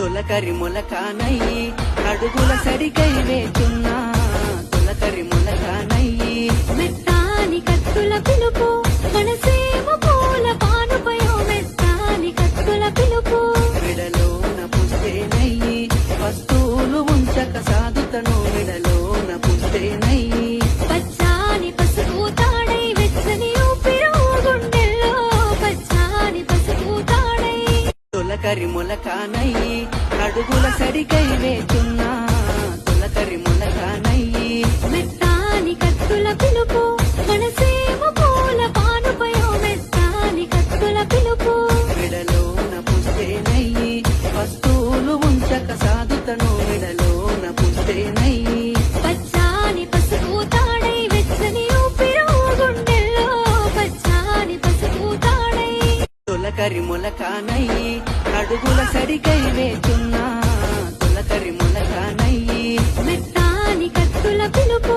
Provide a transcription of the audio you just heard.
తొలకరి మొలకానయ్యి అడుగుల సడికై వేచున్నా తొలకరి మొలకానయ్యి మెత్తాని కత్తుల పిలుపు మనసేమో పూల పానుపయో మెత్తాని కత్తుల పిలుపు మెడలోన పుస్తేనయ్యి వస్తువులు ఉంచక సాధుతను మెడలోన పుస్తేనయ్యి పచ్చాని పసుపు తాడై వెచ్చని ఊపిరు గుండెల్లో పచ్చాని పసుపు తాడై తొలకరి మొలకానయ్యి అడుగుల సడికై వేచున్నా తొలకరి మొలకానయ్యి మెత్తాని కత్తుల పిలుపు మనసేమో పూల పానుపయో మెత్తాని కత్తుల పిలుపు మెడలోన పుస్తేనయ్యి వస్తువులు ఉంచక సాధుతను మెడలోన పుస్తేనయ్యి పచ్చాని పసుపు తాడై వెచ్చని ఊపిరు గుండెల్లో పచ్చాని పసుపు తాడై తొలకరి మొలకానయ్యి అడుగుల సడికై వేచున్నా తొలకరి మొలకానయ్యి మెత్తాని కత్తుల పిలుపు